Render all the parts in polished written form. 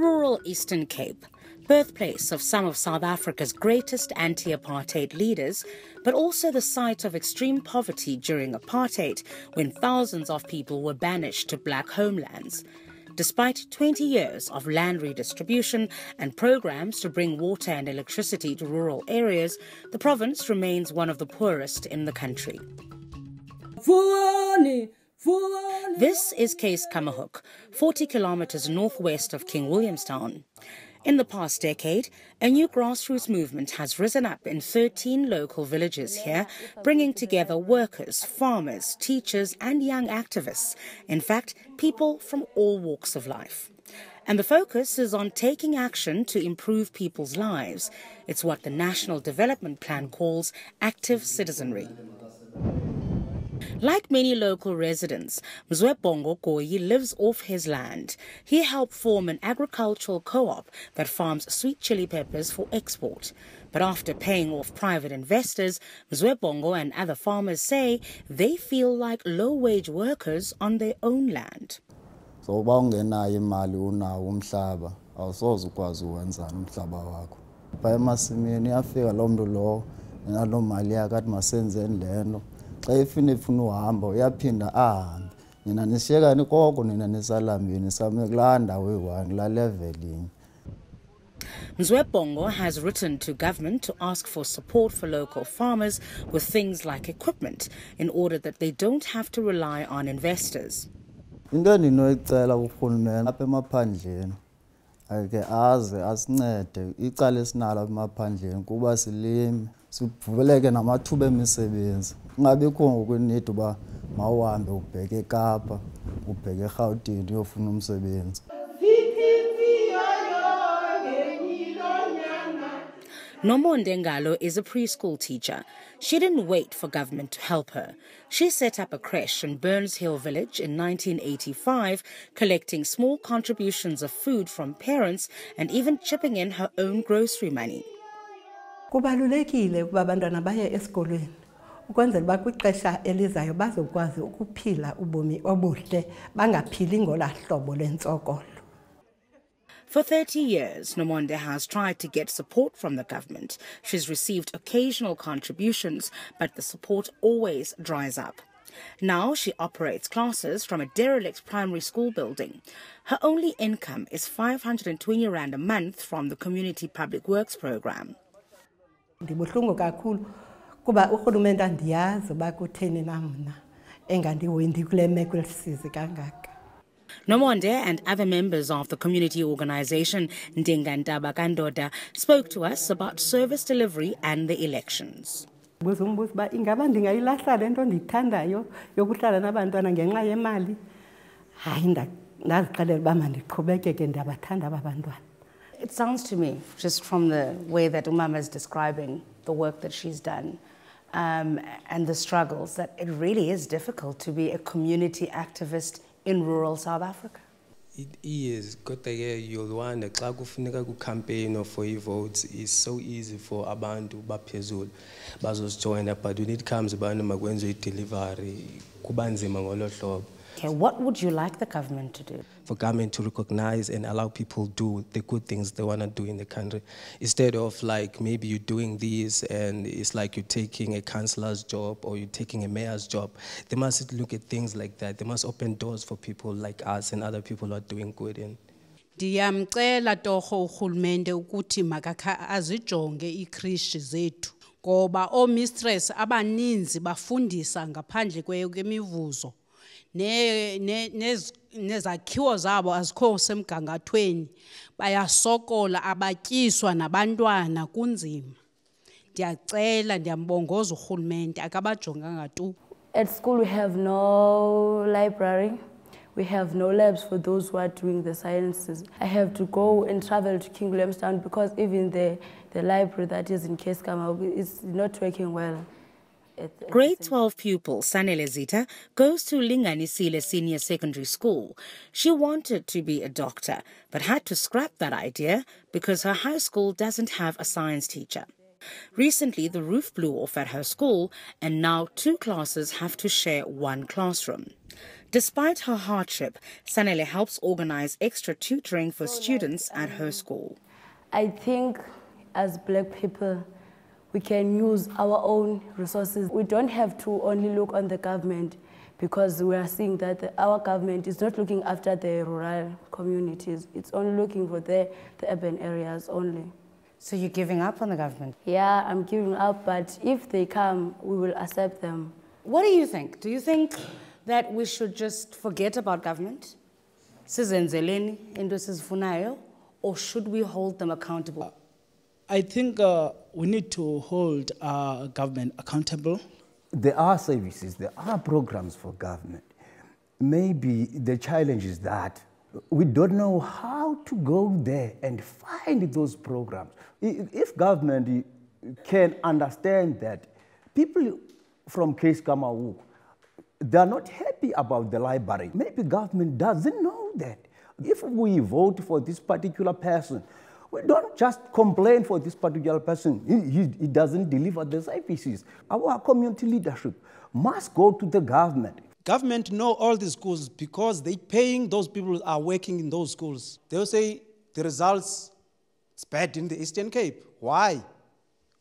rural Eastern Cape, birthplace of some of South Africa's greatest anti-apartheid leaders, but also the site of extreme poverty during apartheid, when thousands of people were banished to black homelands. Despite 20 years of land redistribution and programs to bring water and electricity to rural areas, the province remains one of the poorest in the country. This is Keiskammahoek, 40 kilometers northwest of King Williamstown. In the past decade, a new grassroots movement has risen up in 13 local villages here, bringing together workers, farmers, teachers and young activists, in fact, people from all walks of life. And the focus is on taking action to improve people's lives. It's what the National Development Plan calls active citizenry. Like many local residents, Mzwebongo Goyi lives off his land. He helped form an agricultural co-op that farms sweet chili peppers for export. But after paying off private investors, Mzwebongo and other farmers say they feel like low-wage workers on their own land. So bawungenayo imali unawo umhlaba awusoze ukwazi uwenzana umhlaba wakho. Phaya emasimini iyafika lo mntu lo nalo mali yakhe athi masenzeni lento. Xa efuna uhamba uyaphinda ahambe. Nina nisiyekani koko nina nisalambini same kulaa ndawo eyi-1 kulaa level inye. Mzwebongo has written to government to ask for support for local farmers with things like equipment in order that they don't have to rely on investors. Into endinoyicela kurhulumente apha emaphandleni ake aze asincede icala esinalo apha emaphandleni kuba silime sivuleke namathuba emisebenzi. Kungabikho ngokwenithi uba mawuhambe ubheke eKapa ubheke eRhawutini uyofuna umsebenzi. Nomonde Ngalo is a preschool teacher. She didn't wait for government to help her. She set up a creche in Burns Hill village in 1985, collecting small contributions of food from parents and even chipping in her own grocery money. Kubalulekile ukuba abantwana baye esikolweni ukwenzela uba kwixesha elizayo bazokwazi ukuphila ubomi obuhle bangaphili ngolaa hlobo lwentsokolo. For 30 years, Nomonde has tried to get support from the government. She's received occasional contributions, but the support always dries up. Now she operates classes from a derelict primary school building. Her only income is 520 rand a month from the Community Public Works program. Ndibuhlungu kakhulu kuba urhulumente andiyazi uba kutheni na mna engandihoyi kule meko elisizi kangaka. Nomonde and other members of the community organization Ndingantaba Kandoda spoke to us about service delivery and the elections. Umbuzo uba ingaba ndingayilahla le nto ndiyithandayo yokuhlala nabantwana ngenxa yemali. Hayi ndazixelela uba mandiqhubekeke ndiyabathanda aba bantwana. It sounds to me, just from the way that Umama is describing the work that she's done and the struggles, that it really is difficult to be a community activist in rural South Africa. It is. You'll wonder, xa kufuneka ku-campaign for e-votes is so easy for abantu baphezulu bazosijoyina, but when it comes abantu makwenziwe i-delivery kuba nzima ngolo hlobo. Okay, what would you like the government to do? For government to recognize and allow people do the good things they want to do in the country. Instead of like maybe you're doing this and it's like you're taking a councillor's job or you're taking a mayor's job. They must look at things like that. They must open doors for people like us and other people who are doing good. Ndiyamcela torho urhulumente ukuthi makakha azijonge iikrishi zethu ngoba oomistress abaninzi bafundisa ngaphandle kwemivuzo. Nezakhiwo zabo azikho semgangathweni bayasokola abatyiswa nabantwana kunzima. Ndiyacela ndiyambongoza urhulumente akabajonganga tu. At school we have no library, we have no labs for those who are doing the sciences. I have to go and travel to King Williamstown because even the library that is in Keiskammahoek is not working well. Grade 12 pupil Sanele Zita goes to Linganisile Senior Secondary School. She wanted to be a doctor, but had to scrap that idea because her high school doesn't have a science teacher. Recently, the roof blew off at her school, and now 2 classes have to share 1 classroom. Despite her hardship, Sanele helps organize extra tutoring for students at her school. I think as Black people, we can use our own resources. We don't have to only look on the government, because we are seeing that our government is not looking after the rural communities. It's only looking for the urban areas only. So you're giving up on the government? Yeah, I'm giving up, but if they come, we will accept them. What do you think? Do you think that we should just forget about government? Sizenzeleni into esizifunayo, or should we hold them accountable? I think we need to hold our government accountable. There are services, there are programs for government. Maybe the challenge is that we don't know how to go there and find those programs. If government can understand that people from Keiskammahoek, they are not happy about the library. Maybe government doesn't know that. If we vote for this particular person, we don't just complain for this particular person. He doesn't deliver the services. Our community leadership must go to the government. Government know all the schools because they paying those people who are working in those schools. They'll say the results, it's bad in the Eastern Cape. Why?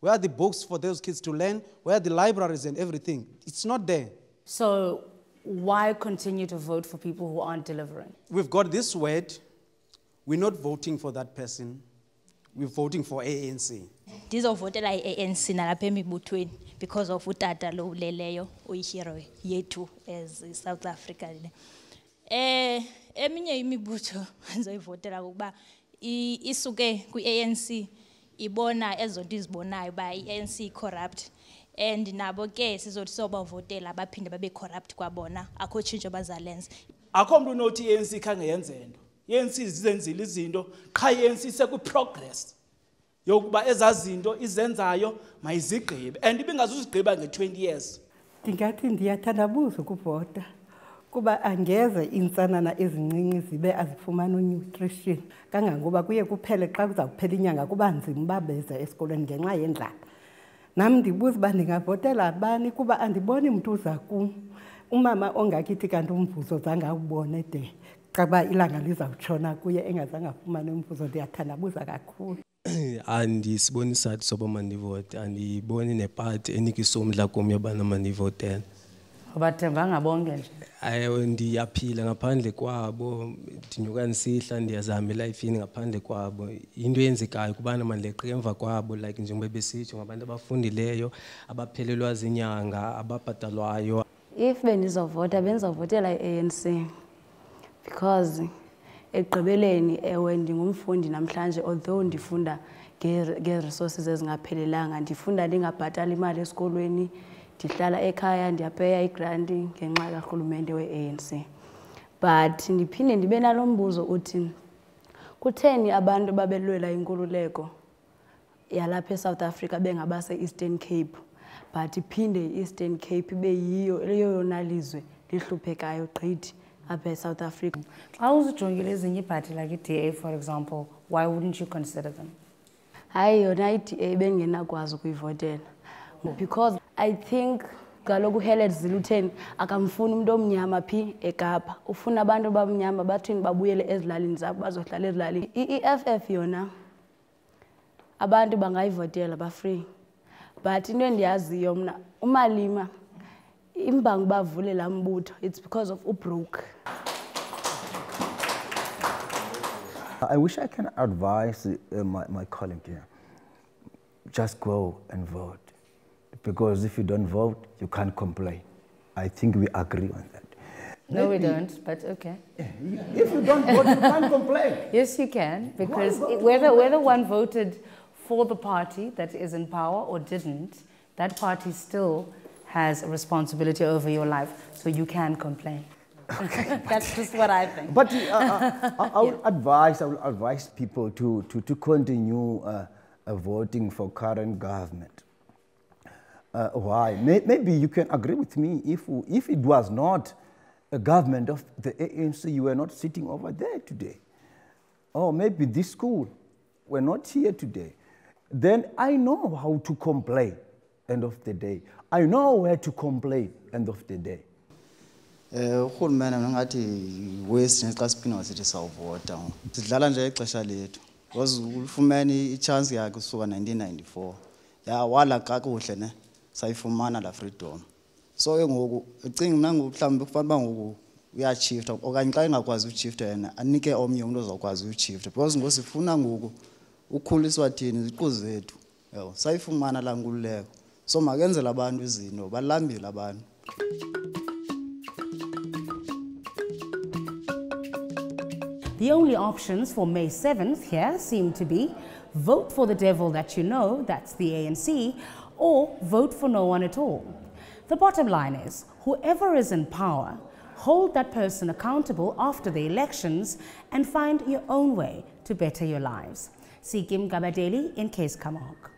Where are the books for those kids to learn? Where are the libraries and everything? It's not there. So why continue to vote for people who aren't delivering? We've got this word. We're not voting for that person. We're voting for ANC. Ndizovotela i-ANC nalapha emibuthweni because of utata lo uleleyo uyihero yethu as South Africa. Eminye imibutho ngizoyivotela ukuba isuke kwi-ANC ibona ezonto izibonayo ba i-ANC corrupt, and nabo ke sizothi sobavotela baphinde babe corrupt kwabona akho tshintsho abazalenza. Akho umuntu unothi i-ANC khange yenzendo. I-ANC izenzile izinto, qha i-ANC isekwi-progress yokuba ezazinto izenzayo mayizigqibe, and ibingazuzigqiba nge-20 years. Ndingathi ndiyathandabuza ukuvota kuba angeze iintsana ezincinci zibe azifumana unutrition kangangoba kuye kuphele xa kuzawuphela inyanga kuba nzima uba beze esikolweni ngenxa yendlala. Nam ndibuza uba ndingavotela abani kuba andiboni mntu uza kum, umama ongakithi kanti umvuzo zange awubone de xa kuba ilanga lizawutshona kuye engazange afumane umvuzo. Ndiyathandabuza kakhulu. Andisiboni isizathu soba mandivote, andiboni nepati enika isomdla kum yobana mandivotele. Abathembanga bonke nje. Ndiyaphila ngaphandle kwabo, ndinyuka ndisihla ndiyazama elifini ngaphandle kwabo. Into eyenzekayo kubana mandileqa emva kwabo, like njengoba besitsho ngabantu abafundileyo abaphelelwa zinyanga ababhatalwayo. If bendizovota bendizovotela i-ANC because ekugqibeleni ewe ndingumfundi namhlanje, although ndifunda nge-resources ezingaphelelanga, ndifunda ndingabhatali imali esikolweni, ndihlala ekhaya ndiyapeya igranti ngenxa karhulumente we-ANC. But ndiphinde ndibe nalo mbuzo uthi kutheni abantu babelwela inkululeko yalapha eSouth Africa bengabase-Eastern Cape, but iphinde i-Eastern Cape ibe yiyo eyona lizwe lihluphekayo gqithi apha eSouth Africa. Xa uzijongile ezinye iiphathi like i-DA for example, why wouldn't you consider them? Hayi yona i-DA bengenakwazi ukuyivotela because I think kaloku uHelen Ziluthen akamfuni umuntu omnyama phi eKapa, ufuna abantu abamnyama bathini babuyele ezilalini zabo bazohlala ezilalini. I-EFF yona abantu bangayivotela ba-free, but into endiyaziyo mna uMalima imbangi bavule laa mbutho it's because of ubroke. I wish I can advise my colleague here, just go and vote. Because if you don't vote, you can't complain. I think we agree on that. No, we don't, but okay. If you don't vote, you can't complain. Yes, you can, because whether one voted for the party that is in power or didn't, that party still has a responsibility over your life, so you can complain. Okay. That's just what I think. But I will advise people to continue voting for current government. Why? Maybe you can agree with me if it was not a government of the ANC, you were not sitting over there today. Or maybe this school were not here today. Then I know how to complain, end of the day. I know where to complain, end of the day. Urhulumende ngathi waste nexa siphina sithi sawuvota. Sidlala nje ixesha lethu. Because ufumene ichance yakhe kusuka 1994. Ya wala kakuhle ne sayifumana la freedom. So ke ngoku ucinga mina mhlawumbe kufanele ngoku uyachifta okanye xa engakwazi uchifta yena anike omnye umuntu ozokwazi uchifta because ngosifuna ngoku ukhuliswa thini iziqu zethu. Yabo sayifumana la nkululeko. So makenzela abantu izinto balambile abantu. The only options for May 7th here seem to be vote for the devil that you know, that's the ANC, or vote for no one at all. The bottom line is, whoever is in power, hold that person accountable after the elections and find your own way to better your lives. Siki Mgabadeli in Keiskammahoek.